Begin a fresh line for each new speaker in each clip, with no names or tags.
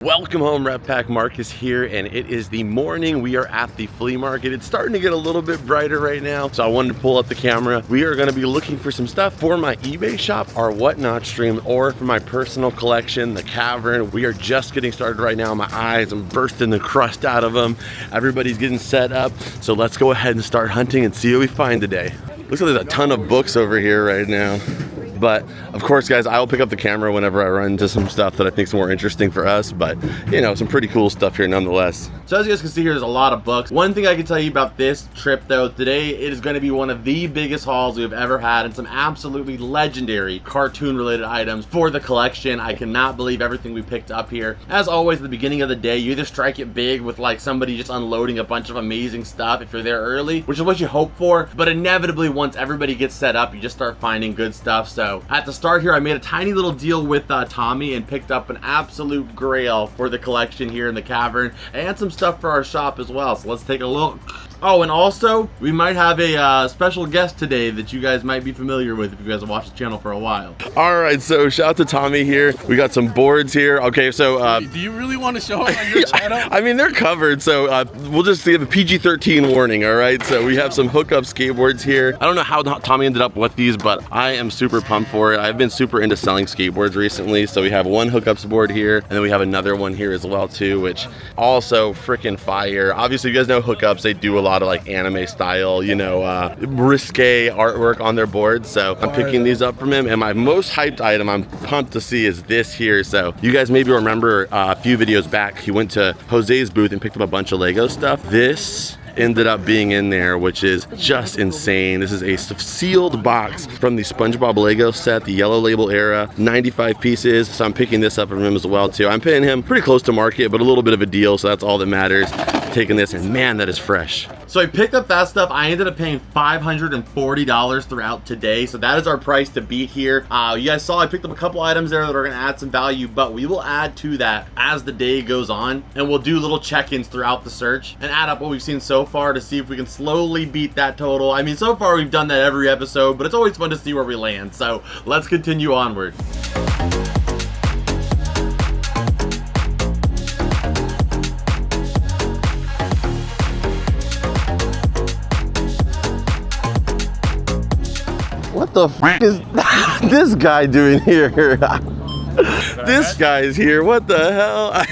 Welcome home, Rep Pack. Marcus here, and it is the morning. We are at the flea market. It's starting to get a little bit brighter right now, so I wanted to pull up the camera. We are going to be looking for some stuff for my eBay shop, our Whatnot stream, or for my personal collection, the Cavern. We are just getting started right now. My eyes, I'm bursting the crust out of them. Everybody's getting set up, so let's go ahead and start hunting and see what we find today. Looks like there's a ton of books over here right now. But of course, guys, I'll pick up the camera whenever I run into some stuff that I think is more interesting for us. But you know, some pretty cool stuff here nonetheless. So as you guys can see here, there's a lot of books. One thing I can tell you about this trip though, today it is going to be one of the biggest hauls we've ever had, and some absolutely legendary cartoon related items for the collection. I cannot believe everything we picked up here. As always, at the beginning of the day, you either strike it big with like somebody just unloading a bunch of amazing stuff if you're there early, which is what you hope for. But inevitably, once everybody gets set up, you just start finding good stuff. So at the start here, I made a tiny little deal with Tommy and picked up an absolute grail for the collection here in the Cavern, and some stuff for our shop as well. So let's take a look. Oh, and also, we might have a special guest today that you guys might be familiar with if you guys have watched the channel for a while. All right, so shout out to Tommy here. We got some boards here. Okay, so...
do you really want to show them on your channel?
I mean, they're covered, so we'll just give a PG-13 warning, all right? So we have some hookup skateboards here. I don't know how Tommy ended up with these, but I am super pumped for it. I've been super into selling skateboards recently, so we have one hookups board here, and then we have another one here as well, too, which also freaking fire. Obviously, you guys know hookups, they do a lot of like anime style, you know, risque artwork on their boards. So I'm picking these up from him, and my most hyped item I'm pumped to see is this here. So you guys maybe remember a few videos back, he went to Jose's booth and picked up a bunch of Lego stuff. This ended up being in there, which is just insane. This is a sealed box from the SpongeBob Lego set, the yellow label era, 95 pieces. So I'm picking this up from him as well too. I'm paying him pretty close to market, but a little bit of a deal, so that's all that matters. Taking this, and man, that is fresh. So I picked up that stuff. I ended up paying $540 throughout today, so that is our price to beat here. You guys saw I picked up a couple items there that are going to add some value, but we will add to that as the day goes on, and we'll do little check-ins throughout the search and add up what we've seen so far to see if we can slowly beat that total. I mean, so far we've done that every episode, but it's always fun to see where we land. So let's continue onward. What the f is this guy doing here? This guy is here. What the hell?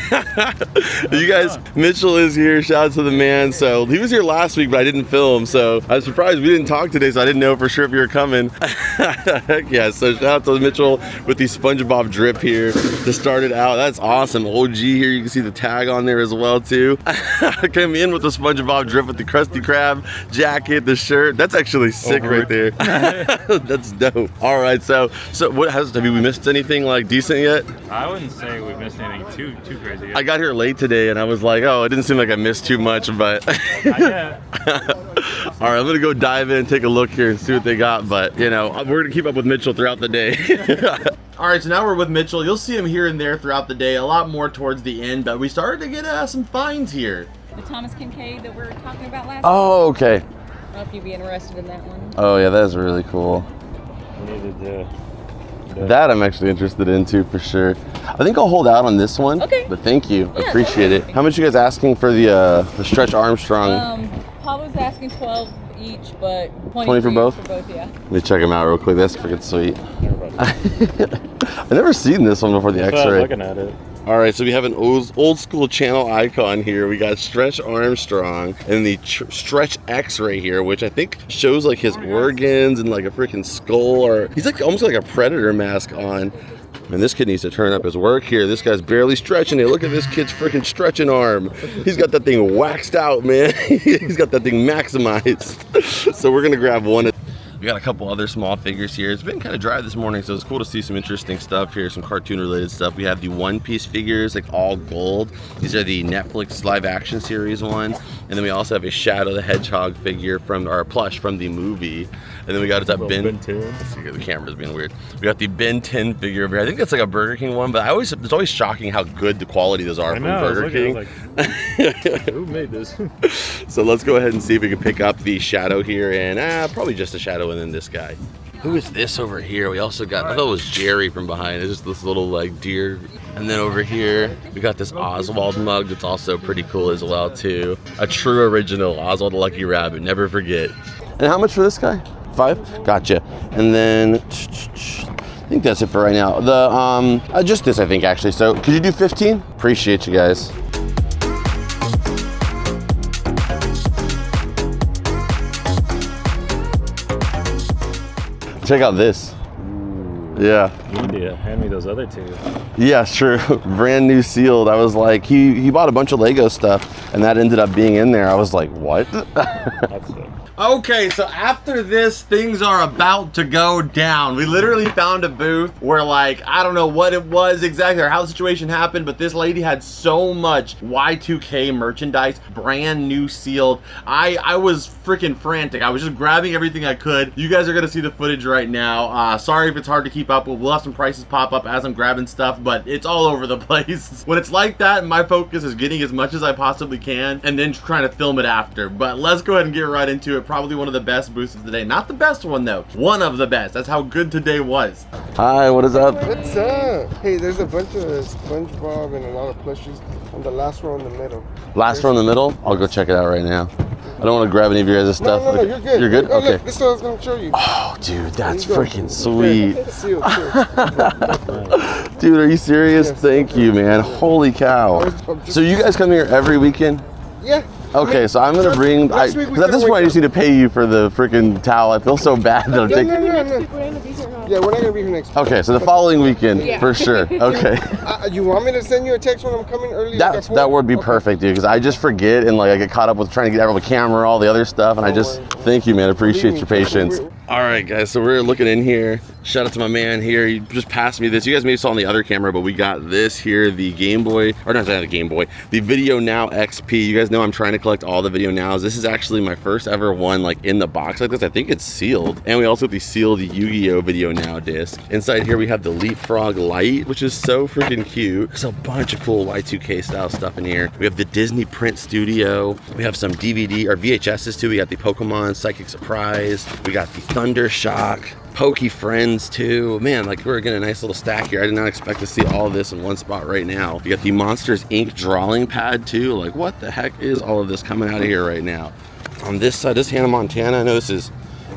You guys, Mitchell is here. Shout out to the man. So he was here last week, but I didn't film. So I was surprised we didn't talk today, so I didn't know for sure if you were coming. Heck yeah. So shout out to Mitchell with the SpongeBob drip here to start it out. That's awesome. OG here. You can see the tag on there as well too. I came in with the SpongeBob drip with the Krusty Krab jacket, the shirt. That's actually sick right there. That's dope. All right. So what have we missed anything like decent yet?
I wouldn't say we missed anything too crazy yet.
I got here late today and I was like, oh, it didn't seem like I missed too much, but
Not yet.
All right, I'm gonna go dive in, take a look here and see what they got, but you know, we're gonna keep up with Mitchell throughout the day. All right, so now we're with Mitchell. You'll see him here and there throughout the day, a lot more towards the end, but we started to get some finds here.
The Thomas Kincaid that we were talking about last
Oh, okay.
I don't know if you'd be interested in that one.
Oh yeah, that is really cool. That I'm actually interested in too, for sure. I think I'll hold out on this one.
Okay.
But thank you,
Yeah,
appreciate it. How much are you guys asking for the Stretch Armstrong?
Pablo's asking 12 each, but
20 for both?
Yeah.
Let me check them out real quick. That's freaking sweet. I've never seen this one before the X-ray.
Looking at it.
All right, so we have an old school channel icon here. We got Stretch Armstrong and the Stretch X-ray here, which I think shows like his organs and like a freaking skull, or he's like almost like a predator mask on. And this kid needs to turn up his work here. This guy's barely stretching it. Look at this kid's freaking stretching arm. He's got that thing waxed out, man. He's got that thing maximized. So we're gonna grab one. We got a couple other small figures here. It's been kind of dry this morning, so it's cool to see some interesting stuff here, some cartoon related stuff. We have the One Piece figures, like all gold. These are the Netflix live action series ones. And then we also have a Shadow the Hedgehog figure from our plush from the movie. And then we got that Ben 10. Let's see, the camera's being weird. We got the Ben 10 figure over here. I think that's like a Burger King one, but it's always shocking how good the quality those are from Burger King.
Who made this?
So let's go ahead and see if we can pick up the Shadow here, and probably just a Shadow and then this guy. Who is this over here? We also got, I thought it was Jerry from behind. It's just this little like deer. And then over here, we got this Oswald mug that's also pretty cool as well too. A true original Oswald the Lucky Rabbit, never forget. And how much for this guy? 5? Gotcha. And then, I think that's it for right now. The, just this I think actually. So could you do 15? Appreciate you guys. Check out this. Yeah.
You need to hand me those other two.
Yeah, sure. Brand new sealed. I was like, he bought a bunch of Lego stuff and that ended up being in there. I was like, what?
That's it.
Okay, so after this, things are about to go down. We literally found a booth where like, I don't know what it was exactly or how the situation happened, but this lady had so much Y2K merchandise, brand new sealed. I was freaking frantic. I was just grabbing everything I could. You guys are gonna see the footage right now. Sorry if it's hard to keep up with. We'll have some prices pop up as I'm grabbing stuff, but it's all over the place. When it's like that, my focus is getting as much as I possibly can and then trying to film it after. But let's go ahead and get right into it. Probably one of the best booths of the day. Not the best one though. One of the best. That's how good today was. Hi, what is up?
What's up? Hey, there's a bunch of SpongeBob and a lot of plushies on the last row in the middle.
Last row in the middle? I'll go check it out right now. I don't want to grab any of your guys' stuff.
No, you're good.
You're good?
Oh,
okay.
Look, this is what I was going to show you.
Oh, dude, that's
There you go.
freaking sweet.
Okay. Sealed, sealed.
Dude, are you serious?
Yes.
Thank you, man. Holy cow. So you guys come here every weekend?
Yeah.
Okay, so I'm gonna bring.
last week we
Because at this
couldn't
point, I just need to pay you for the freaking towel. I feel so bad that I'm taking.
No. Yeah, we're not going to be here next week.
Okay, so the following weekend for sure. Okay,
You want me to send you a text when I'm coming early? like at 4?
that would be
Okay.
perfect, dude. Because I just forget and like I get caught up with trying to get out of the camera, all the other stuff, and I just thank you, man. Appreciate your patience. All right, guys. So we're looking in here. Shout out to my man here. He just passed me this. You guys maybe saw on the other camera, but we got this here, the Game Boy, or not the Game Boy, the Video Now XP. You guys know I'm trying to collect all the Video Nows. This is actually my first ever one like in the box like this. I think it's sealed. And we also have the sealed Yu-Gi-Oh! Video Now disc. Inside here we have the Leapfrog Light, which is so freaking cute. There's a bunch of cool Y2K style stuff in here. We have the Disney Print Studio. We have some DVD or VHSs too. We got the Pokemon Psychic Surprise. We got the Thunder Shock. Pokey Friends too. Man, like we're getting a nice little stack here. I did not expect to see all of this in one spot right now. You got the Monsters Inc. drawing pad too. Like what the heck is all of this coming out of here right now? On this side, this Hannah Montana. I know this is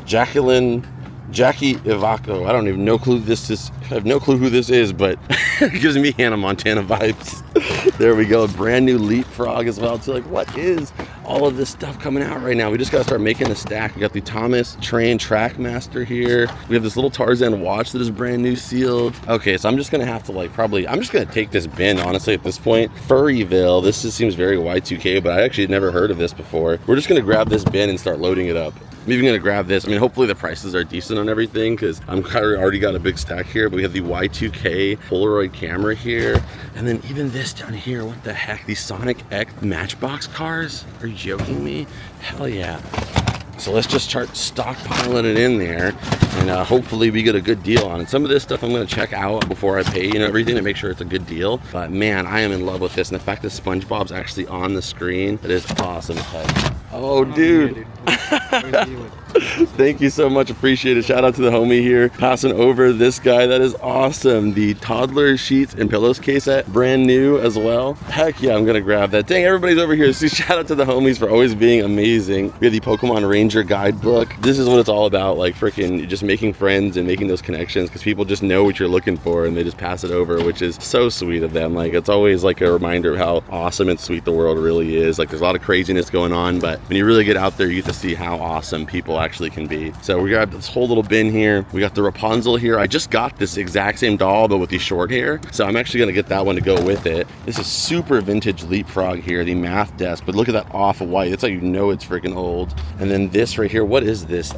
Jackie Ivaco. I don't even know clue this is. I have no clue who this is, but it gives me Hannah Montana vibes. There we go. A brand new Leapfrog as well too. Like what is all of this stuff coming out right now? We just gotta start making a stack. We got the Thomas Train Trackmaster here. We have this little Tarzan watch that is brand new sealed. Okay, so I'm just gonna have to like I'm just gonna take this bin honestly at this point. Furryville. This just seems very Y2K, but I actually had never heard of this before. We're just gonna grab this bin and start loading it up. I'm even gonna grab this. I mean, hopefully the prices are decent on everything because I'm kind of already got a big stack here, but we have the Y2K Polaroid camera here. And then even this down here, what the heck? These Sonic X Matchbox cars? Are you joking me? Hell yeah. So let's just start stockpiling it in there and hopefully we get a good deal on it. Some of this stuff I'm gonna check out before I pay, everything to make sure it's a good deal. But man, I am in love with this. And the fact that SpongeBob's actually on the screen, it is awesome as heck. Oh, dude. Thank you so much. Appreciate it. Shout out to the homie here. Passing over this guy. That is awesome. The toddler sheets and pillows case set, brand new as well. Heck yeah, I'm going to grab that. Dang, everybody's over here. So shout out to the homies for always being amazing. We have the Pokemon Ranger guidebook. This is what it's all about. Like freaking just making friends and making those connections because people just know what you're looking for and they just pass it over, which is so sweet of them. Like it's always like a reminder of how awesome and sweet the world really is. Like there's a lot of craziness going on, but when you really get out there, you get to see how awesome people actually can be. So we got this whole little bin here. We got the Rapunzel here. I just got this exact same doll, but with the short hair. So I'm actually gonna get that one to go with it. This is super vintage Leapfrog here, the math desk, but look at that off-white. That's how you know it's freaking old. And then this right here, what is this?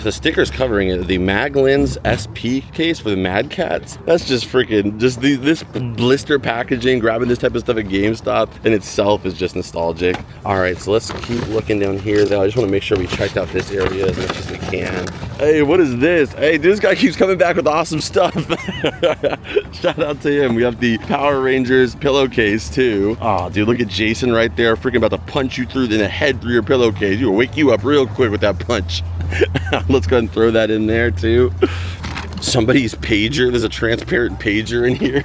The sticker's covering it. The Maglins SP case for the Mad Cats. That's just freaking, just this blister packaging, grabbing this type of stuff at GameStop in itself is just nostalgic. All right, so let's keep looking down here though. I just want to make sure we checked out this area as much as we can. Hey, what is this? Hey, this guy keeps coming back with awesome stuff. Shout out to him. We have the Power Rangers pillowcase too. Oh, dude, look at Jason right there, freaking about to punch you through in the head through your pillowcase. He'll wake you up real quick with that punch. Let's go ahead and throw that in there too. Somebody's pager. There's a transparent pager in here.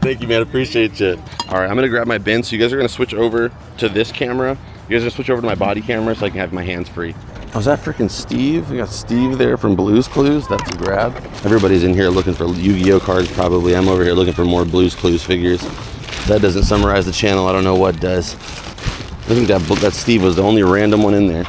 Thank you, man. Appreciate you. All right, I'm gonna grab my bin. So you guys are gonna switch over to this camera. You guys are gonna switch over to my body camera so I can have my hands free. Oh, is that freaking Steve? We got Steve there from Blue's Clues. That's a grab. Everybody's in here looking for Yu-Gi-Oh cards probably. I'm over here looking for more Blue's Clues figures. That doesn't summarize the channel. I don't know what does. I think that Steve was the only random one in there.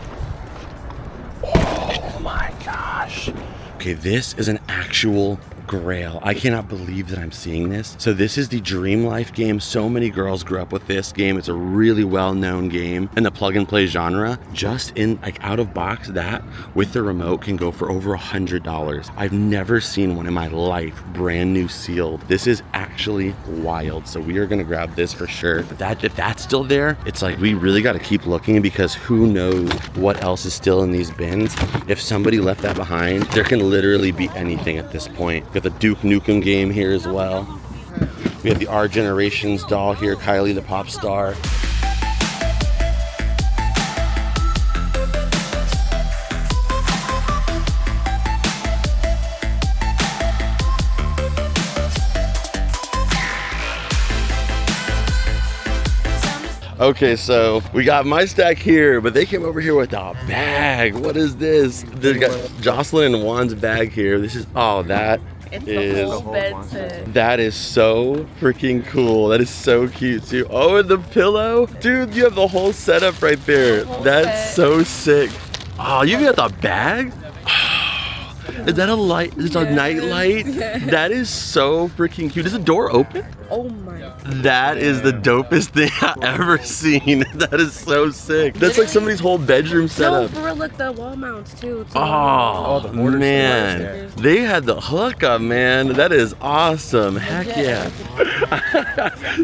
Oh my gosh. Okay, this is an actual grail. I cannot believe that I'm seeing this. So this is the Dream Life game. So many girls grew up with this game. It's a really well-known game in the plug and play genre. Just in like out of box, that with the remote can go for over $100. I've never seen one in my life brand new sealed. This is actually wild. So we are gonna grab this for sure. But if that's still there, it's like we really got to keep looking because who knows what else is still in these bins. If somebody left that behind, there can literally be anything at this point. Got the Duke Nukem game here as well. We have the Our Generations doll here, Kylie the pop star. Okay, so we got my stack here, but they came over here with a bag. What is this? They got Jocelyn and Juan's bag here. This is, oh, that is, that is so freaking cool. That is so cute too. Oh, and the pillow. Dude, you have the whole setup right there. That's so sick. Oh, you got the bag? Is that a light? Is it a night light? That is so freaking cute. Is the door open?
Oh my.
That is the dopest thing I've ever seen. That is so sick. That's like somebody's whole bedroom setup.
No, for real, look, the wall mounts too.
Oh,
the border
man. They had the hookup, man. That is awesome. Heck yeah.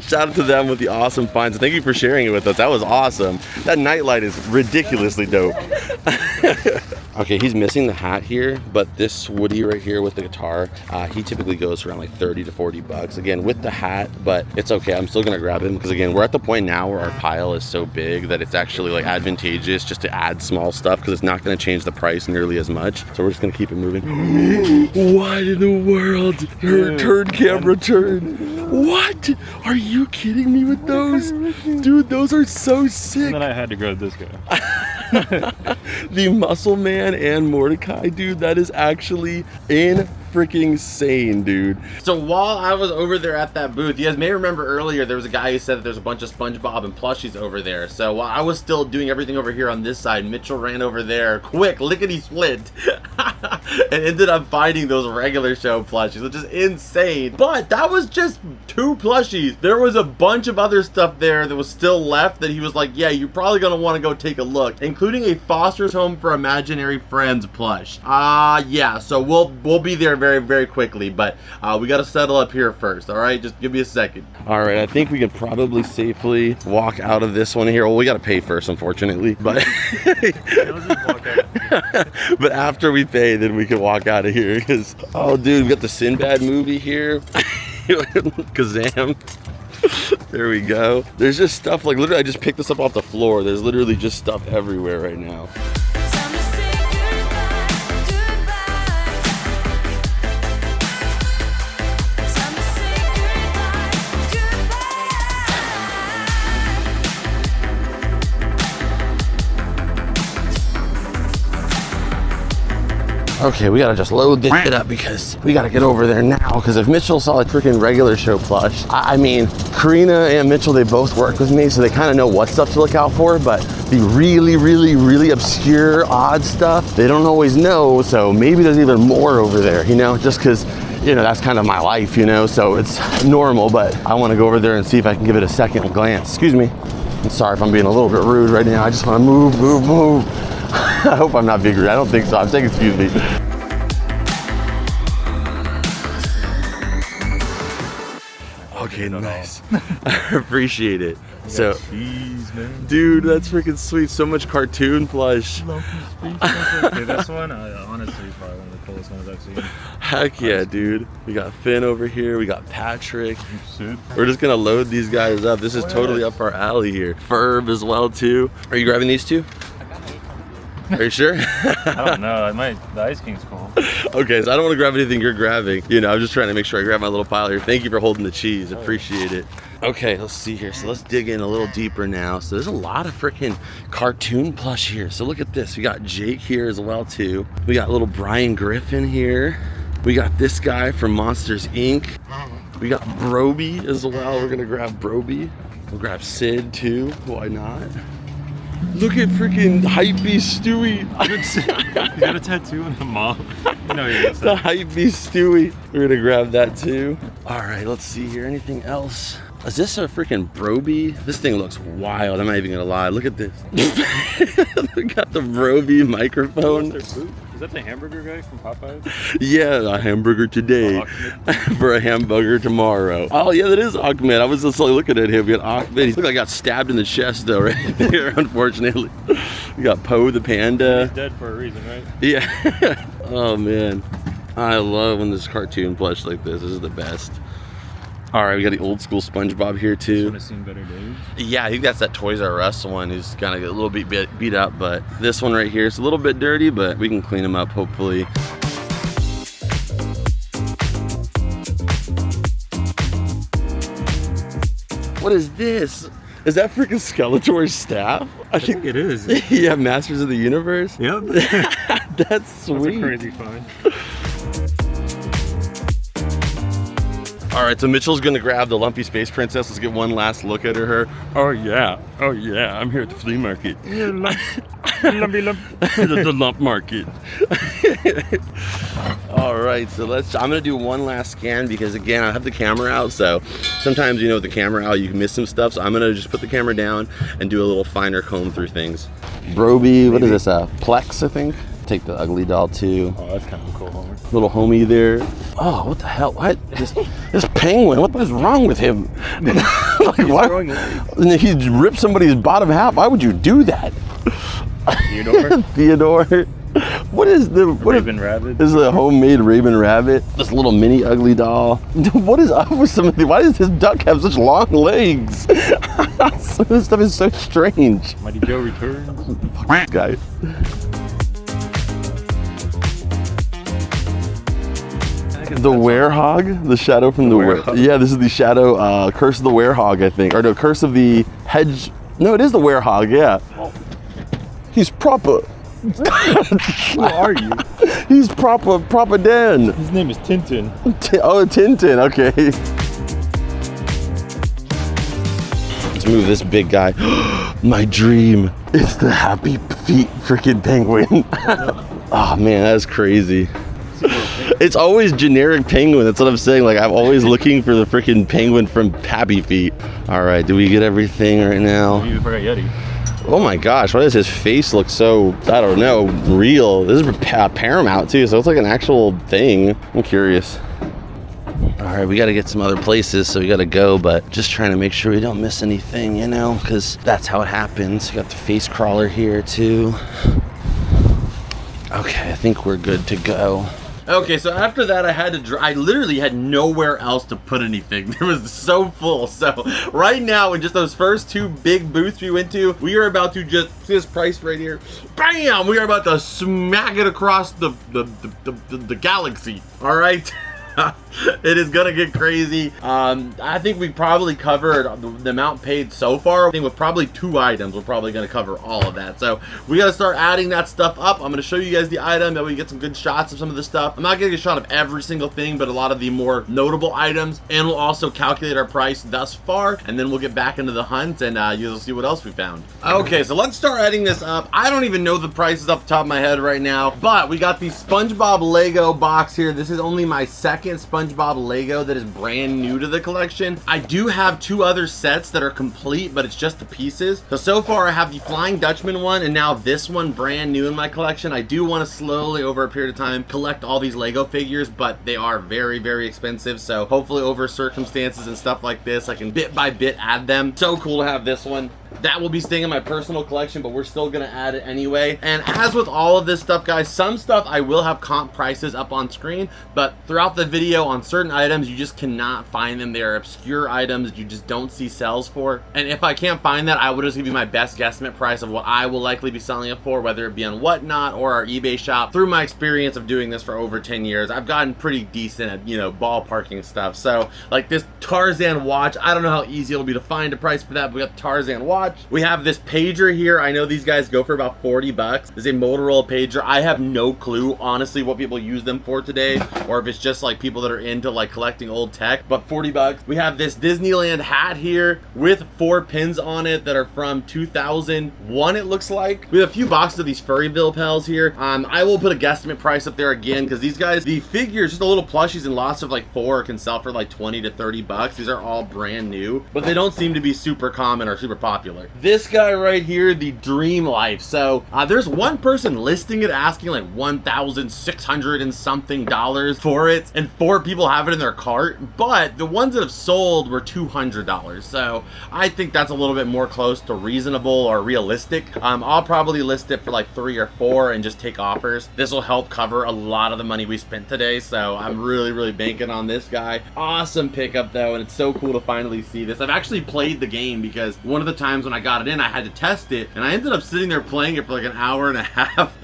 Shout out to them with the awesome finds. Thank you for sharing it with us. That was awesome. That nightlight is ridiculously dope. Okay, he's missing the hat here, but this Woody right here with the guitar, he typically goes for around like 30 to 40 bucks. Again, with the hat, but it's okay. I'm still gonna grab him because again, we're at the point now where our pile is so big that it's actually like advantageous just to add small stuff because it's not gonna change the price nearly as much. So we're just gonna keep it moving. What in the world? Turn camera, turn. What? Are you kidding me with those? Dude, those are so sick.
And then I had to grab this guy.
The Muscle Man and Mordecai, dude, that is actually freaking insane, dude. So while I was over there at that booth, you guys may remember earlier there was a guy who said that there's a bunch of SpongeBob and plushies over there. So while I was still doing everything over here on this side, Mitchell ran over there quick, lickety split, and ended up finding those regular show plushies, which is insane. But that was just 2 plushies. There was a bunch of other stuff there that was still left that he was like, yeah, you're probably gonna want to go take a look, including a Foster's Home for Imaginary Friends plush. Yeah, so we'll be there very, very quickly, but we got to settle up here first. All right, just give me a second. All right, I think we can probably safely walk out of this one here. Well, we got to pay first, unfortunately, but but after we pay, then we can walk out of here. Because oh, dude, we got the Sinbad movie here. Kazam. There we go. There's just stuff like literally I just picked this up off the floor. There's literally just stuff everywhere right now. Okay, we gotta just load this shit up because we gotta get over there now. Because if Mitchell saw a freaking regular show plush, I mean, Karina and Mitchell, they both work with me, so they kind of know what stuff to look out for. But the really, really, really obscure, odd stuff, they don't always know. So maybe there's even more over there, you know, just because, you know, that's kind of my life, you know, so it's normal. But I want to go over there and see if I can give it a second glance. Excuse me. I'm sorry if I'm being a little bit rude right now. I just want to move. I hope I'm not being rude. I don't think so. I'm saying excuse me. Okay, nice. I appreciate it. So,
cheese, man.
Dude, that's freaking sweet. So much cartoon plush.
Okay, this one, honestly, is probably one of the coolest ones I've seen.
Heck yeah, dude. We got Finn over here. We got Patrick. We're just gonna load these guys up. This is totally up our alley here. Ferb as well too. Are you grabbing these two? Are you sure?
I don't know. The Ice King's cool.
Okay, so I don't want to grab anything you're grabbing. You know, I'm just trying to make sure I grab my little pile here. Thank you for holding the cheese. Appreciate it. Okay, let's see here. So let's dig in a little deeper now. So there's a lot of freaking cartoon plush here. So look at this. We got Jake here as well too. We got little Brian Griffin here. We got this guy from Monsters Inc. We got Broby as well. We're gonna grab Broby. We'll grab Sid too. Why not? Look at freaking Hypebeast Stewie.
You got a tattoo on the mom. You know you're
The Hypebeast Stewie. We're gonna grab that too. All right, let's see here. Anything else? Is this a freaking Broby? This thing looks wild. I'm not even gonna lie. Look at this. We got the Broby microphone.
Is that the hamburger guy from Popeyes?
Yeah, a hamburger today for a hamburger tomorrow. Oh yeah, that is Ahmed. I was just like looking at him. We got Ahmed. He looked like I got stabbed in the chest though, right there, unfortunately. We got Poe the panda.
He's dead for a reason, right?
Yeah. Oh man. I love when there's cartoon plush like this. This is the best. All right, we got the old school SpongeBob here too.
This one has seen better days.
Yeah, I think that's that Toys R Us one who's kind of a little bit beat up, but this one right here is a little bit dirty, but we can clean him up hopefully. What is this? Is that freaking Skeletor's staff?
I think it is.
Yeah, Masters of the Universe.
Yep.
That's sweet.
That's a crazy find.
All right, so Mitchell's gonna grab the lumpy space princess. Let's get one last look at her. Oh yeah, I'm here at the flea market.
Lumpy lump.
the lump market. All right, so I'm gonna do one last scan because again, I have the camera out, so sometimes, you know, with the camera out, you can miss some stuff. So I'm gonna just put the camera down and do a little finer comb through things. Broby, what is this, Plex, I think? Take the ugly doll too.
Oh, that's kind of a cool homer.
Little homie there. Oh, what the hell? What? This penguin, what is wrong with him? Like, why? He ripped somebody's bottom half. Why would you do that?
Theodore?
Theodore. What is the
Raven Rabbit?
This is a homemade Raven Rabbit. This little mini ugly doll. What is up with some of the? Why does this duck have such long legs? Some of this stuff is so strange.
Mighty Joe returns.
Fuck this guy. The werehog, the shadow from the werehog. Yeah, this is the shadow, Curse of the Werehog, I think. Or no, Curse of the Hedge. No, it is the werehog, yeah. Oh. He's proper.
Who are you?
He's proper Dan.
His name is Tintin.
Oh, Tintin, okay. Let's move this big guy. My dream. It's the Happy Feet freaking penguin. Oh man, that's crazy. It's always generic penguin. That's what I'm saying. Like, I'm always looking for the freaking penguin from Happy Feet. All right, do we get everything right now?
You forgot Yeti.
Oh my gosh, why does his face look so, I don't know, real? This is Paramount too, so it's like an actual thing. I'm curious. All right, we got to get some other places, so we got to go, but just trying to make sure we don't miss anything, you know, because that's how it happens. We got the face crawler here too. Okay, I think we're good to go. Okay, so after that, I literally had nowhere else to put anything. It was so full. So right now, in just those first two big booths we went to, we are about to just, see this price right here, bam! We are about to smack it across the galaxy, all right? It is gonna get crazy. I think we probably covered the amount paid so far. I think with probably 2 items, we're probably gonna cover all of that. So we gotta start adding that stuff up. I'm gonna show you guys the item, that we get some good shots of some of the stuff. I'm not gonna get a shot of every single thing, but a lot of the more notable items, and we'll also calculate our price thus far, and then we'll get back into the hunt, and you'll see what else we found. Okay, so let's start adding this up. I don't even know the prices off the top of my head right now, but we got the SpongeBob Lego box here. This is only my second SpongeBob Lego that is brand new to the collection. I do have 2 other sets that are complete, but it's just the pieces. So far I have the Flying Dutchman one, and now this one brand new in my collection. I do want to slowly, over a period of time, collect all these Lego figures, but they are very, very expensive. So hopefully over circumstances and stuff like this, I can bit by bit add them. So cool to have this one. That will be staying in my personal collection, but we're still gonna add it anyway. And as with all of this stuff, guys, some stuff I will have comp prices up on screen, but throughout the video on certain items, you just cannot find them. They are obscure items you just don't see sales for. And if I can't find that, I will just give you my best guesstimate price of what I will likely be selling it for, whether it be on Whatnot or our eBay shop. Through my experience of doing this for over 10 years, I've gotten pretty decent at, you know, ballparking stuff. So like this Tarzan watch, I don't know how easy it'll be to find a price for that, but we got the Tarzan watch. We have this pager here. I know these guys go for about 40 bucks. This is a Motorola pager. I have no clue, honestly, what people use them for today, or if it's just like people that are into like collecting old tech, but 40 bucks. We have this Disneyland hat here with 4 pins on it that are from 2001, it looks like. We have a few boxes of these Furryville pals here. I will put a guesstimate price up there again, because these guys, the figures, just the little plushies and lots of like 4 can sell for like 20 to 30 bucks. These are all brand new, but they don't seem to be super common or super popular. This guy right here, the Dream Life. So there's one person listing it asking like $1,600 and something for it, and 4 people have it in their cart, but the ones that have sold were $200. So I think that's a little bit more close to reasonable or realistic. I'll probably list it for like 3 or 4 and just take offers. This will help cover a lot of the money we spent today, so I'm really banking on this guy. Awesome pickup though, and it's so cool to finally see this. I've actually played the game, because one of the times when I got it in, I had to test it, and I ended up sitting there playing it for like an hour and a half.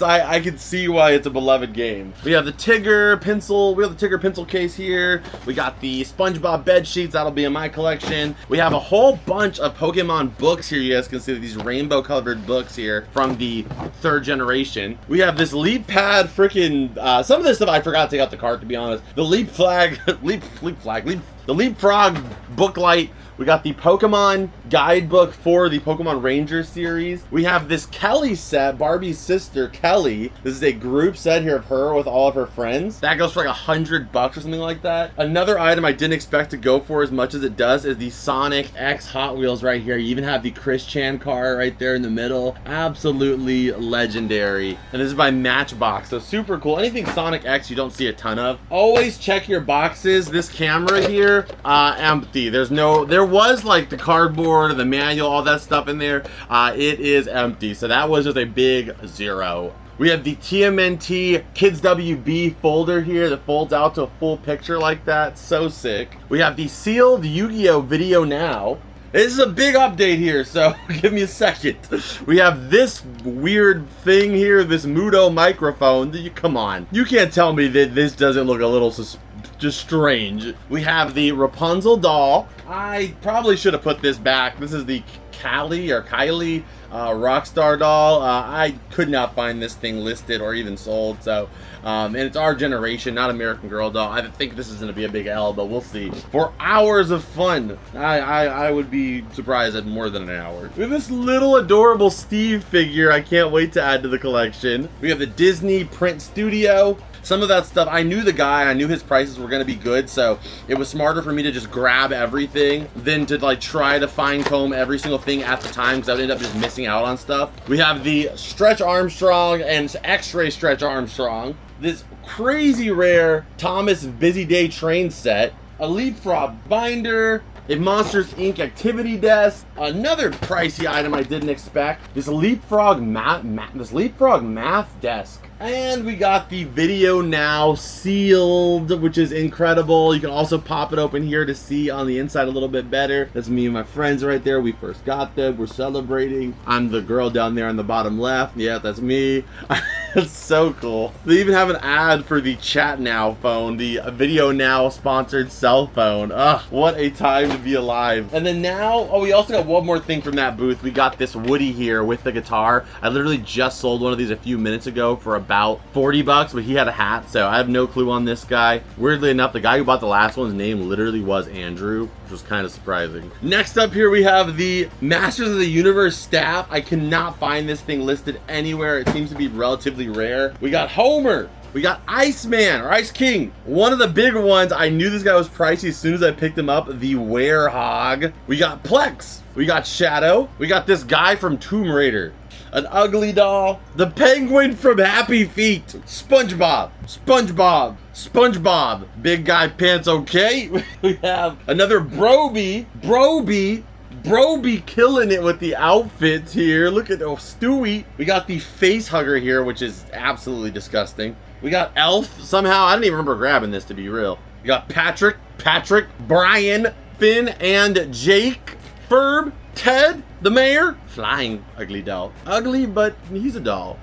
I can see why it's a beloved game. We have the Tigger pencil. We have the Tigger pencil case here. We got the SpongeBob bed sheets. That'll be in my collection. We have a whole bunch of Pokemon books here. You guys can see these rainbow colored books here from the 3rd generation. We have this Leap Pad freaking, some of this stuff I forgot to take out the cart, to be honest. The Leap Flag, the Leapfrog booklight. We got the Pokemon guidebook for the Pokemon Ranger series. We have this Kelly set, Barbie's sister, Kelly. This is a group set here of her with all of her friends. That goes for like $100 or something like that. Another item I didn't expect to go for as much as it does is the Sonic X Hot Wheels right here. You even have the Chris Chan car right there in the middle. Absolutely legendary. And this is by Matchbox, so super cool. Anything Sonic X you don't see a ton of. Always check your boxes. This camera here, empty. There was like the cardboard and the manual, all that stuff in there. It is empty, so that was just a big 0. We have the TMNT Kids WB folder here that folds out to a full picture like that. So sick. We have the sealed Yu-Gi-Oh video now. This is a big update here, so give me a second. We have this weird thing here, this Mudo microphone. Come on. You can't tell me that this doesn't look a little just strange. We have the Rapunzel doll. I probably should have put this back. This is the Kylie Rockstar doll. I could not find this thing listed or even sold, so and it's our generation, not American Girl doll. I think this is going to be a big L, but we'll see. For hours of fun, I would be surprised at more than an hour. We have this little adorable Steve figure I can't wait to add to the collection. We have the Disney Print Studio. Some of that stuff, I knew the guy, I knew his prices were going to be good, so it was smarter for me to just grab everything than to like try to fine comb every single thing at the time, because I would end up just missing out on stuff. We have the Stretch Armstrong and X-Ray Stretch Armstrong. This crazy rare Thomas Busy Day train set. A Leapfrog binder. A Monsters Inc. activity desk. Another pricey item I didn't expect. This Leapfrog math desk. And we got the Video Now sealed, which is incredible. You can also pop it open here to see on the inside a little bit better. That's me and my friends right there. We first got them. We're celebrating. I'm the girl down there on the bottom left. Yeah, that's me. It's so cool. They even have an ad for the Chat Now phone, the Video Now sponsored cell phone. Ugh, what a time to be alive. And then now, oh, we also got one more thing from that booth. We got this Woody here with the guitar. I literally just sold one of these a few minutes ago for about 40 bucks, but he had a hat, so I have no clue on this guy. Weirdly enough, the guy who bought the last one's name literally was Andrew, which was kind of surprising. Next up here, we have the Masters of the Universe staff. I cannot find this thing listed anywhere. It seems to be relatively rare. We got Homer. We got Iceman, or Ice King. One of the big ones. I knew this guy was pricey as soon as I picked him up. The Werehog. We got Plex. We got Shadow. We got this guy from Tomb Raider. An ugly doll. The penguin from Happy Feet. SpongeBob. SpongeBob. SpongeBob. Big guy pants okay. We have another Broby. Broby. Bro be killing it with the outfits here. Look at Stewie. We got the face hugger here, which is absolutely disgusting. We got Elf somehow. I didn't even remember grabbing this, to be real. We got Patrick, Brian, Finn, and Jake, Ferb, Ted, the mayor, flying ugly doll. Ugly, but he's a doll.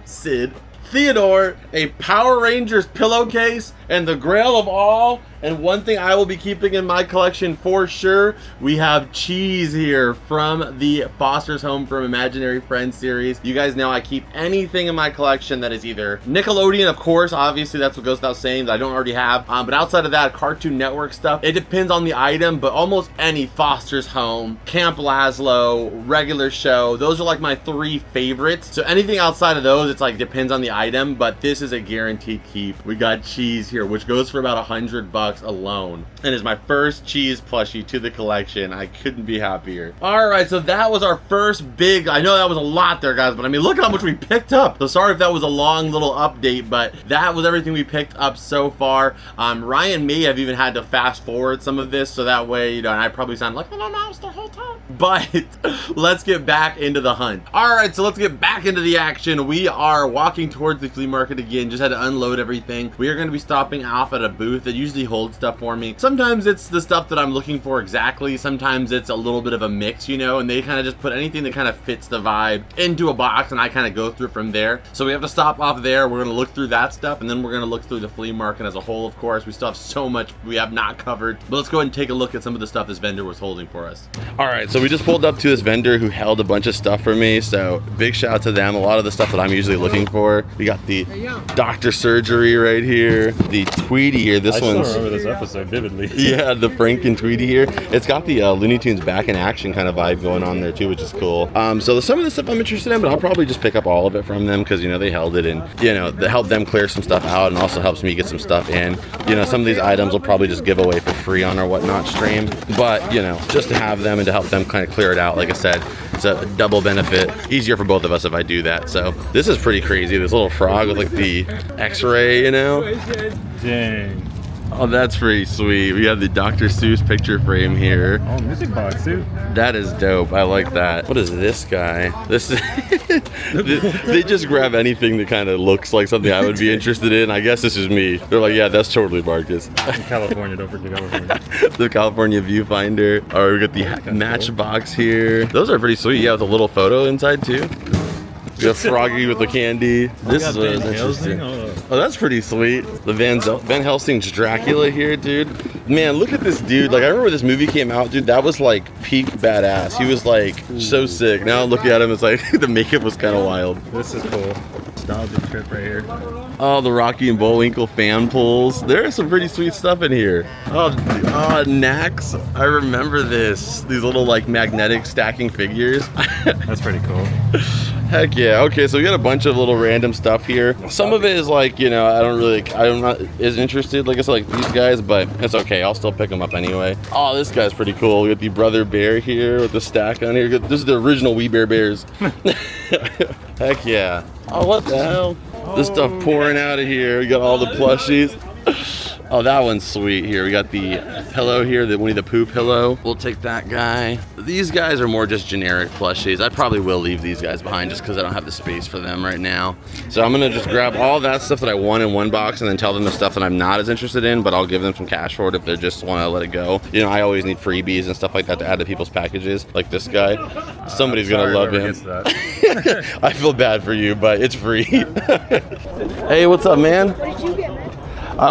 Sid, Theodore, a Power Rangers pillowcase, and the grail of all, and one thing I will be keeping in my collection for sure, we have cheese here from the Foster's Home from Imaginary Friends series. You guys know I keep anything in my collection that is either Nickelodeon, of course, obviously that's what goes without saying that I don't already have, but outside of that, Cartoon Network stuff, it depends on the item, but almost any Foster's Home, Camp Lazlo, regular show, those are like my 3 favorites. So anything outside of those, it's like depends on the item, but this is a guaranteed keep. We got cheese here, which goes for about $100 alone, and is my first cheese plushie to the collection. I couldn't be happier. All right, so that was our first big, I know that was a lot there, guys, but I mean, look at how much we picked up. So sorry if that was a long little update, but that was everything we picked up so far. Ryan may have even had to fast forward some of this, so that way, you know, and I probably sound like, oh, no, it's the whole time. But let's get back into the hunt. All right, so let's get back into the action. We are walking towards the flea market again. Just had to unload everything. We are going to be stopping off at a booth that usually holds stuff for me. Sometimes it's the stuff that I'm looking for exactly. Sometimes it's a little bit of a mix, you know, and they kind of just put anything that kind of fits the vibe into a box, and I kind of go through from there. So we have to stop off there. We're going to look through that stuff, and then we're going to look through the flea market as a whole, of course. We still have so much we have not covered, but let's go ahead and take a look at some of the stuff this vendor was holding for us. All right, so we just pulled up to this vendor who held a bunch of stuff for me, so big shout out to them. A lot of the stuff that I'm usually looking for. We got the Dr. Surgery right here, the Tweety here. This one's...
I still remember this episode vividly.
Yeah, the Frank and Tweety here. It's got the Looney Tunes back in action kind of vibe going on there too, which is cool. So some of the stuff I'm interested in, but I'll probably just pick up all of it from them because, you know, they held it, and, you know, that helped them clear some stuff out and also helps me get some stuff in. You know, some of these items will probably just give away for free on our whatnot stream, but, you know, just to have them and to help them kind of clear it out, like I said, it's a double benefit. Easier for both of us if I do that. So this is pretty crazy. This little frog with like the X-ray, you know?
Dang.
Oh, that's pretty sweet. We have the Dr. Seuss picture frame here.
Oh, music box too.
That is dope. I like that. What is this guy? This is they just grab anything that kind of looks like something I would be interested in. I guess this is me. They're like, yeah, that's totally Marcus.
California, don't forget California.
The California viewfinder. All right, we got the Matchbox here. Those are pretty sweet. Yeah, with a little photo inside too. We have Froggy with the candy. This is what is interesting. Oh, that's pretty sweet. The Van Helsing's Dracula here, dude. Man, look at this dude. Like, I remember this movie came out, dude. That was like peak badass. He was like so sick. Now looking at him, it's like the makeup was kind of wild.
This is cool. Nostalgic trip right here.
Oh, the Rocky and Bullwinkle fan pulls. There's some pretty sweet stuff in here. Oh, Nax. I remember this. These little like magnetic stacking figures.
That's pretty cool.
Heck yeah. Okay, so we got a bunch of little random stuff here. Some of it is like, you know, I'm not as interested, like I said, like these guys, but it's okay. I'll still pick them up anyway. Oh, this guy's pretty cool. We got the Brother Bear here with the stack on here. This is the original We Bear Bears. Heck yeah. Oh, what the hell? This stuff pouring out of here. We got all the plushies. Oh, that one's sweet here. We got the pillow here, the Winnie the Pooh pillow. We'll take that guy. These guys are more just generic plushies. I probably will leave these guys behind just because I don't have the space for them right now. So I'm gonna just grab all that stuff that I want in one box and then tell them the stuff that I'm not as interested in, but I'll give them some cash for it if they just wanna let it go. You know, I always need freebies and stuff like that to add to people's packages, like this guy. Somebody's gonna love him. I feel bad for you, but it's free. Hey, what's up, man?
What did you get, man?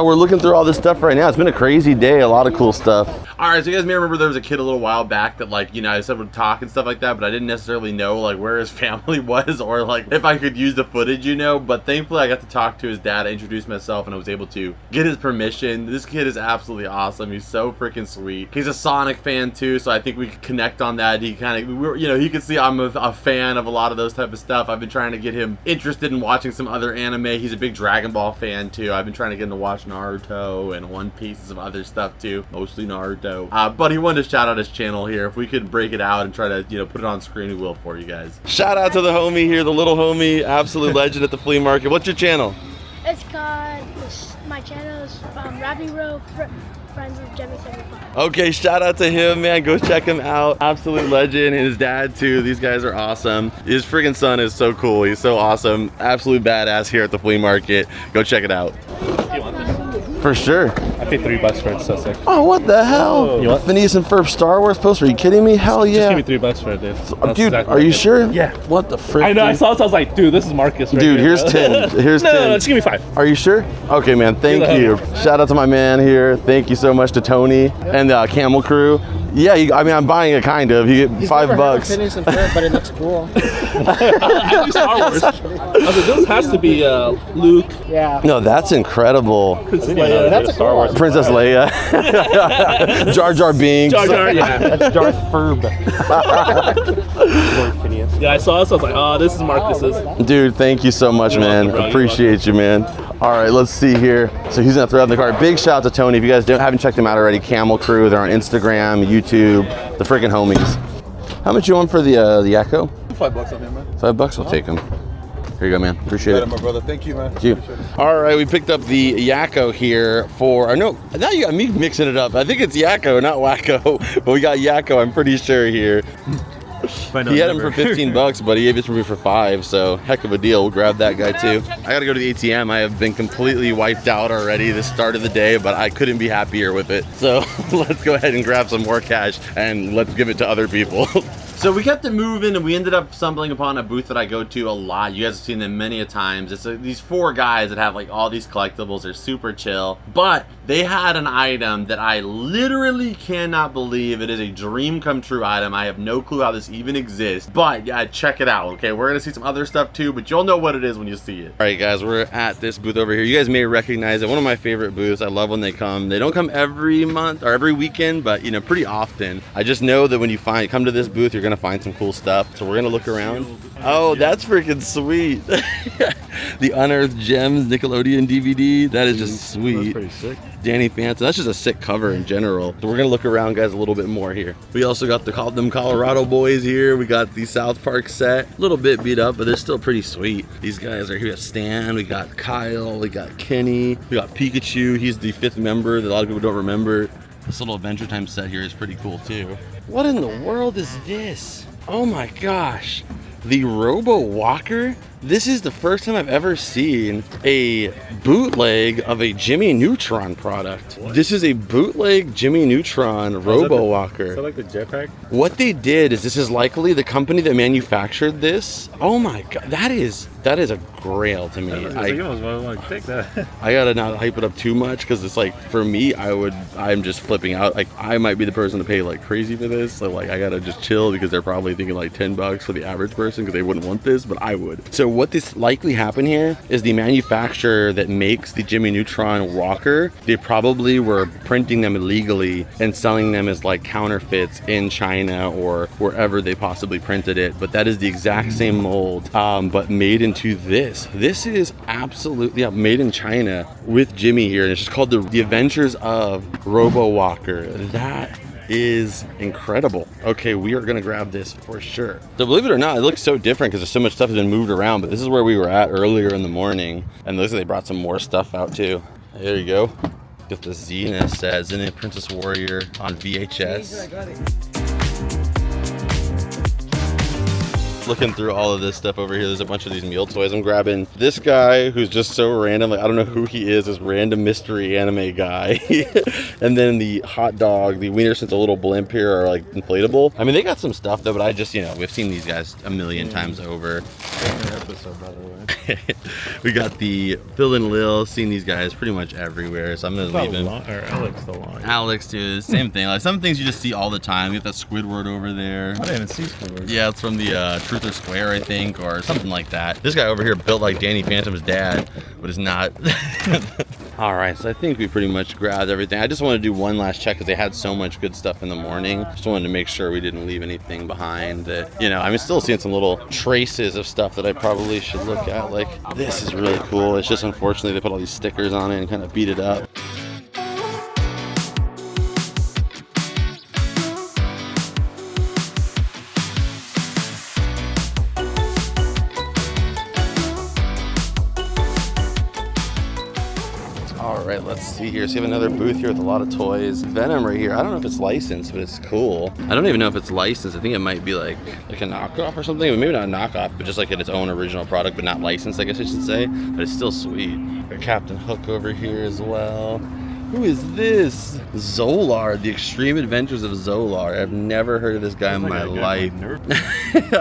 We're looking through all this stuff right now. It's been a crazy day, a lot of cool stuff. All right, so you guys may remember there was a kid a little while back that, like, you know, I said would talk and stuff like that, but I didn't necessarily know, like, where his family was or, like, if I could use the footage, you know, but thankfully I got to talk to his dad, introduce myself, and I was able to get his permission. This kid is absolutely awesome. He's so freaking sweet. He's a Sonic fan, too, so I think we could connect on that. He kind of, you know, he could see I'm a fan of a lot of those type of stuff. I've been trying to get him interested in watching some other anime. He's a big Dragon Ball fan, too. I've been trying to get him to watch Naruto and One Piece and some other stuff, too. Mostly Naruto. But he wanted to shout out his channel here. If we could break it out and try to, you know, put it on screen, we will for you guys. Shout out to the homie here, the little homie, absolute legend at the flea market. What's your channel?
It's called, my channel is Rapping Row friends with Jimmy 75.
Okay, shout out to him, man. Go check him out. Absolute legend. And his dad, too. These guys are awesome. His freaking son is so cool. He's so awesome. Absolute badass here at the flea market. Go check it out.
You want this?
For sure.
I paid $3 for it, so sick.
Oh, what the hell?
You want-
Phineas and Ferb Star Wars poster? Are you kidding me? Hell
Just
yeah.
give me $3 for it, dude. That's
Dude,
exactly
are you
what I
sure?
did. Yeah.
What the frick?
I know, I
dude?
saw this, I was like, dude, this is Marcus right
Dude,
here,
here's
bro.
10. Here's 10.
No, just give me 5.
Are you sure? Okay, man. Thank you. Shout out to my man here. Thank you so much to Tony and the Camel Crew. Yeah, I mean, I'm buying it kind of. You get $5.
Phineas and Ferb, but it looks cool.
I knew Star Wars. I was like, this has to be Luke.
Yeah.
No, that's incredible.
Princess Leia.
That's a Star Wars.
Princess Leia. Jar Jar Binks.
Jar Jar, yeah.
That's Darth Ferb.
Yeah, I saw this, I was like, oh, this is Marcus's.
Dude, thank you so much, man.
welcome, bro.
Appreciate you, man. All right, let's see here. So he's gonna throw out in the cart. Big shout out to Tony. If you guys haven't checked him out already, Camel Crew. They're on Instagram, YouTube, the freaking homies. How much you want for the Yakko?
$5 on him, man.
$5, I'll take him. Here you go, man. Appreciate it.
My brother. Thank you, man.
Thank you. All right, we picked up the Yakko here for, no, now you got me mixing it up. I think it's Yakko, not Wacko, but we got Yakko, I'm pretty sure here. He had him for $15, but he gave it to me for $5, so heck of a deal. We'll grab that guy too. I gotta go to the ATM. I have been completely wiped out already this start of the day, but I couldn't be happier with it. So let's go ahead and grab some more cash and let's give it to other people. So we kept it moving and we ended up stumbling upon a booth that I go to a lot. You guys have seen them many a times. It's these 4 guys that have like all these collectibles. They're super chill, but they had an item that I literally cannot believe. It is a dream come true item. I have no clue how this even exists, but yeah, check it out. Okay, we're gonna see some other stuff too, but you'll know what it is when you see it. All right, guys, we're at this booth over here. You guys may recognize it. One of my favorite booths. I love when they come. They don't come every month or every weekend, but you know, pretty often. I just know that when you come to this booth, you're gonna find some cool stuff. So we're gonna look around. Oh, that's freaking sweet. The Unearthed Gems Nickelodeon DVD. That is just sweet.
That's pretty sick.
Danny Phantom. That's just a sick cover in general. So we're gonna look around, guys, a little bit more here. We also got them Colorado boys here. We got the South Park set. A little bit beat up, but they're still pretty sweet. These guys are here. We got Stan, we got Kyle, we got Kenny, we got Pikachu. He's the 5th member that a lot of people don't remember. This little Adventure Time set here is pretty cool too. What in the world is this? Oh my gosh. The Robo Walker? This is the first time I've ever seen a bootleg of a Jimmy Neutron product. What? This is a bootleg Jimmy Neutron Robo Walker.
Is that like the jetpack?
What they did is, this is likely the company that manufactured this. Oh my god, that is a grail to me.
I want to take that.
I gotta not hype it up too much, because it's like, for me, I'm just flipping out. Like, I might be the person to pay like crazy for this, so like I gotta just chill, because they're probably thinking like $10 for the average person, because they wouldn't want this, but I would. So what this likely happened here is, the manufacturer that makes the Jimmy Neutron Walker, they probably were printing them illegally and selling them as like counterfeits in China or wherever they possibly printed it. But that is the exact same mold, but made into this. This is absolutely, yeah, made in China with Jimmy here, and it's just called the Adventures of Robo Walker. That is incredible. Okay, we are gonna grab this for sure. So believe it or not, it looks so different because there's so much stuff has been moved around, but this is where we were at earlier in the morning, and looks like they brought some more stuff out too. There you go. Got the Xena set, Xena Princess Warrior on VHS. Looking through all of this stuff over here, there's a bunch of these meal toys. I'm grabbing this guy who's just so random. Like, I don't know who he is, this random mystery anime guy. And then the hot dog, the Wiener Schnitzel little blimp here are like inflatable. I mean, they got some stuff though, but I just, you know, we've seen these guys a million times over. We got the Phil and Lil, seen these guys pretty much everywhere, so I'm gonna leave him.
Alex the line.
Alex too, same thing. Like, some things you just see all the time. You got that Squidward over there.
I didn't even see Squidward.
Yeah, it's from the Truth or Square, I think, or something like that. This guy over here built like Danny Phantom's dad, but is not. All right, so I think we pretty much grabbed everything. I just want to do one last check because they had so much good stuff in the morning. Just wanted to make sure we didn't leave anything behind that, you know, I'm still seeing some little traces of stuff that I probably should look at. Like, this is really cool. It's just unfortunately they put all these stickers on it and kind of beat it up. All right, let's see see here. So you have another booth here with a lot of toys. Venom right here. I don't know if it's licensed, but it's cool. I don't even know if it's licensed. I think it might be like a knockoff or something. Maybe not a knockoff, but just like its own original product, but not licensed, I guess I should say. But it's still sweet. Got Captain Hook over here as well. Who is this? Zolar, the Extreme Adventures of Zolar. I've never heard of this guy in my life.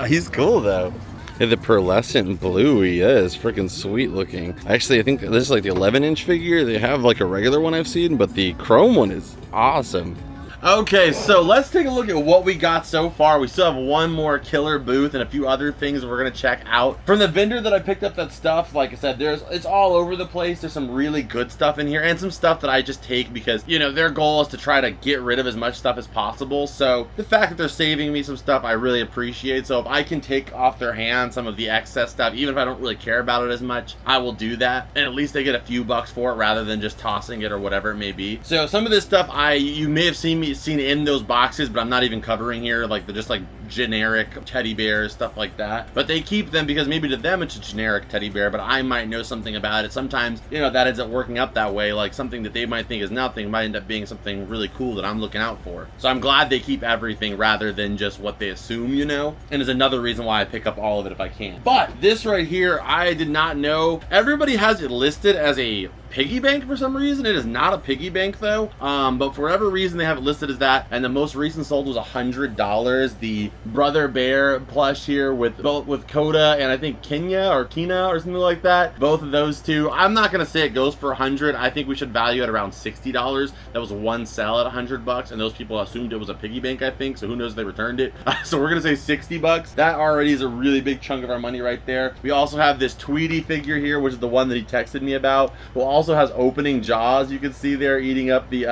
He's cool though. Yeah, the pearlescent blue he is freaking sweet looking. Actually, I think this is like the 11-inch figure. They have like a regular one I've seen, but the chrome one is awesome. Okay, so let's take a look at what we got so far. We still have one more killer booth and a few other things we're gonna check out. From the vendor that I picked up that stuff, like I said, it's all over the place. There's some really good stuff in here and some stuff that I just take because, you know, their goal is to try to get rid of as much stuff as possible. So the fact that they're saving me some stuff, I really appreciate. So if I can take off their hands some of the excess stuff, even if I don't really care about it as much, I will do that. And at least they get a few bucks for it rather than just tossing it or whatever it may be. So some of this stuff you may have seen in those boxes, but I'm not even covering here, like they're just like generic teddy bears, stuff like that. But they keep them because maybe to them it's a generic teddy bear, but I might know something about it. Sometimes, you know, that ends up working up that way. Like something that they might think is nothing might end up being something really cool that I'm looking out for. So I'm glad they keep everything rather than just what they assume, you know, and is another reason why I pick up all of it if I can. But this right here, I did not know. Everybody has it listed as a piggy bank for some reason. It is not a piggy bank though, but for whatever reason they have it listed as that. And the most recent sold was $100. The Brother Bear plush here with Coda and I think Kina or something like that. Both of those two. I'm not gonna say it goes for 100. I think we should value it around $60. That was one sell at $100, and those people assumed it was a piggy bank, I think. So who knows if they returned it. So we're gonna say $60. That already is a really big chunk of our money right there. We also have this Tweety figure here, which is the one that he texted me about. We'll also has opening jaws. You can see there eating up the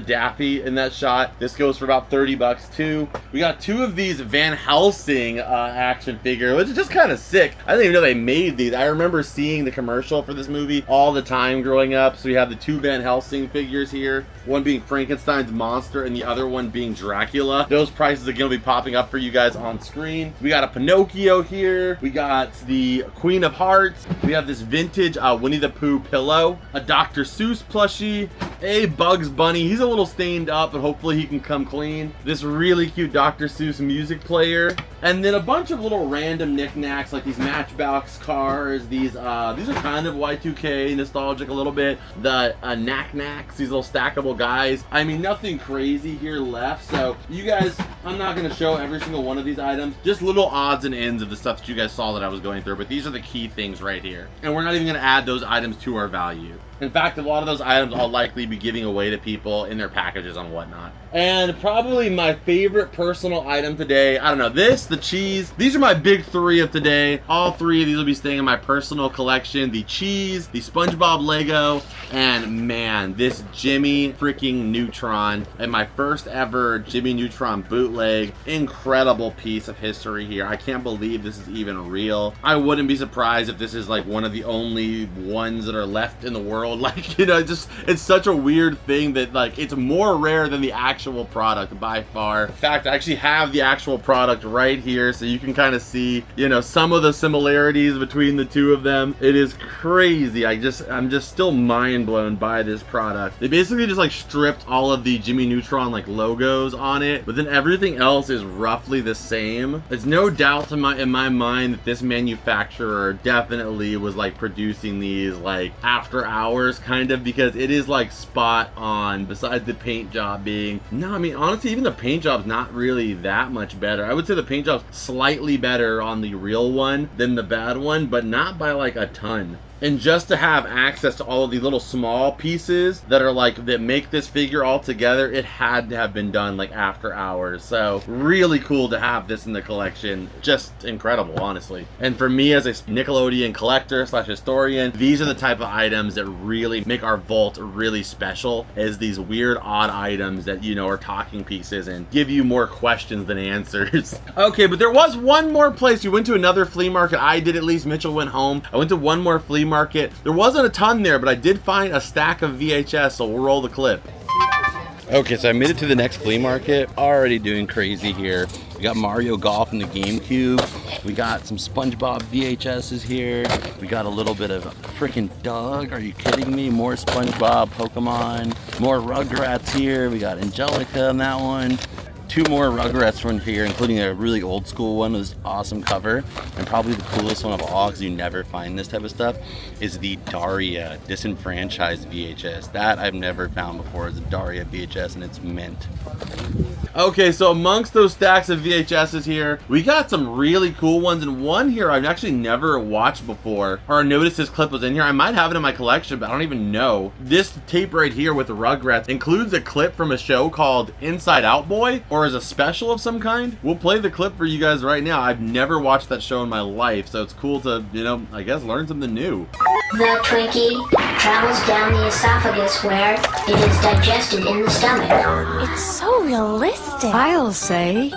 Daffy in that shot. This goes for about $30 too. We got two of these Van Helsing action figure, which is just kind of sick. I didn't even know they made these. I remember seeing the commercial for this movie all the time growing up. So we have the two Van Helsing figures here, one being Frankenstein's monster and the other one being Dracula. Those prices again will be popping up for you guys on screen. We got a Pinocchio here. We got the Queen of Hearts. We have this vintage Winnie the Pooh pillow, a Dr. Seuss plushie, a Bugs Bunny. He's a little stained up, but hopefully he can come clean. This really cute Dr. Seuss music player, and then a bunch of little random knickknacks like these Matchbox cars. These are kind of Y2K nostalgic a little bit. The knack-knacks, these little stackable guys. I mean, nothing crazy here left. So you guys, I'm not going to show every single one of these items. Just little odds and ends of the stuff that you guys saw that I was going through. But these are the key things right here. And we're not even going to add those items to our value. In fact, a lot of those items I'll likely be giving away to people in their packages and whatnot. And probably my favorite personal item today, I don't know, the cheese. These are my big three of today. All three of these will be staying in my personal collection. The cheese, the SpongeBob Lego, and man, this Jimmy freaking Neutron. And my first ever Jimmy Neutron bootleg. Incredible piece of history here. I can't believe this is even real. I wouldn't be surprised if this is like one of the only ones that are left in the world. Like, you know, just it's such a weird thing that like it's more rare than the actual product by far. In fact, I actually have the actual product right here so you can kind of see, you know, some of the similarities between the two of them. It is crazy. I'm just still mind blown by this product. They basically just like stripped all of the Jimmy Neutron like logos on it, but then everything else is roughly the same. There's no doubt in my mind that this manufacturer definitely was like producing these like after hours kind of, because it is like spot on. Besides the paint job being, no, I mean honestly even the paint job's not really that much better. I would say the paint job's slightly better on the real one than the bad one, but not by like a ton. And just to have access to all of these little small pieces that are like, that make this figure all together, it had to have been done like after hours. So really cool to have this in the collection. Just incredible, honestly. And for me as a Nickelodeon collector / historian, these are the type of items that really make our vault really special, is these weird odd items that, you know, are talking pieces and give you more questions than answers. Okay, but there was one more place. We went to another flea market. I did, at least. Mitchell went home. I went to one more flea market. There wasn't a ton there, but I did find a stack of VHS, so we'll roll the clip. Okay, so I made it to the next flea market. Already doing crazy here. We got Mario Golf in the GameCube. We got some SpongeBob VHSs here. We got a little bit of freaking Doug. Are you kidding me? More SpongeBob, Pokemon, more Rugrats here. We got Angelica in that one. 2 more Rugrats from here, including a really old school one with this awesome cover. And probably the coolest one of all, because you never find this type of stuff, is the Daria Disenfranchised VHS. That I've never found before, is a Daria VHS, and it's mint. Okay, so amongst those stacks of VHSs here, we got some really cool ones, and one here I've actually never watched before, or noticed this clip was in here. I might have it in my collection, but I don't even know. This tape right here with the Rugrats includes a clip from a show called Inside Out Boy, or is a special of some kind. We'll play the clip for you guys right now. I've never watched that show in my life, so it's cool to, you know, I guess learn something new.
The Twinkie travels down the esophagus where it is digested in the stomach.
It's so realistic. I'll say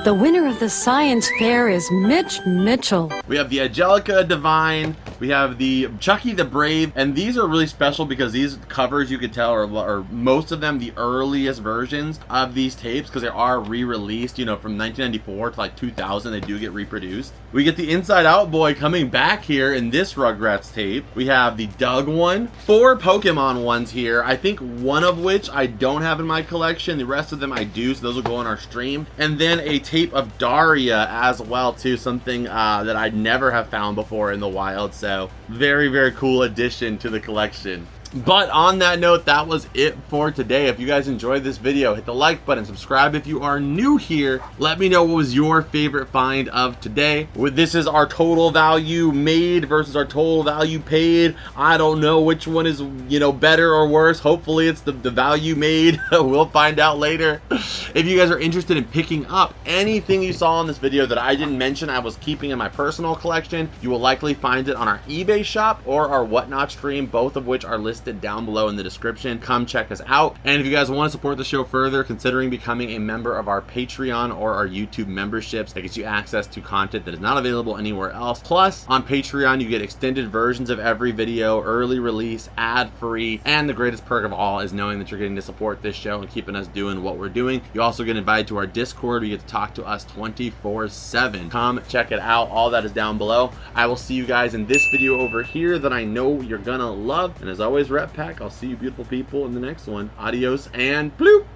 the winner of the science fair is Mitch Mitchell.
We have the Angelica Divine, we have the Chucky the Brave, and these are really special because these covers, you could tell, are most of them the earliest versions of these tapes, because they are re-released, you know, from 1994 to like 2000, they do get reproduced. We get the Inside Out Boy coming back here in this Rugrats tape. We have the Doug one, 4 Pokemon ones here, I think one of which I don't have in my collection, the rest of them I do, so those will go on our stream. And then a tape of Daria as well too, something that I'd never have found before in the wild, so very, very cool addition to the collection. But on that note, that was it for today. If you guys enjoyed this video, hit the like button, subscribe if you are new here. Let me know what was your favorite find of today. This is our total value made versus our total value paid. I don't know which one is, you know, better or worse. Hopefully it's the value made. We'll find out later. If you guys are interested in picking up anything you saw in this video that I didn't mention I was keeping in my personal collection, you will likely find it on our eBay shop or our Whatnot stream, both of which are listed down below in the description. Come check us out. And if you guys want to support the show further, considering becoming a member of our Patreon or our YouTube memberships, that gets you access to content that is not available anywhere else. Plus, on Patreon, you get extended versions of every video, early release, ad-free, and the greatest perk of all is knowing that you're getting to support this show and keeping us doing what we're doing. You also get invited to our Discord. You get to talk to us 24/7. Come check it out. All that is down below. I will see you guys in this video over here that I know you're gonna love. And as always, Rep Pack, I'll see you beautiful people in the next one. Adios and bloop!